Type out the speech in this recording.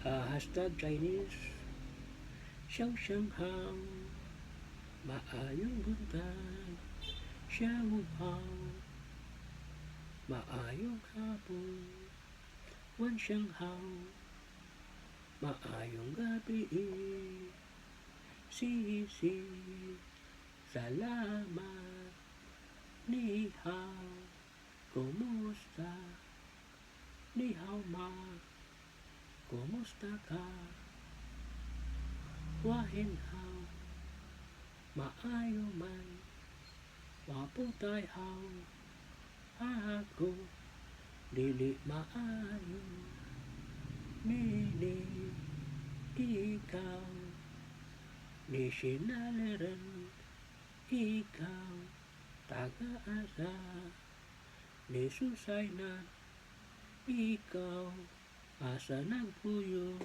Hashtag Chinese, siyang hao, maayong buntag, siyang hao, maayong hapon, wan siyang hao, maayong gabi, si, salamat, ni hao, kumusta, ni hao ma, kumusta ka, wahin hao, maayo man, waputay hao, ako, dili maayo, nini, ikaw, ni sinaliran, ikaw, taga-asa, ni susay na, ikaw, asa nagpuyo,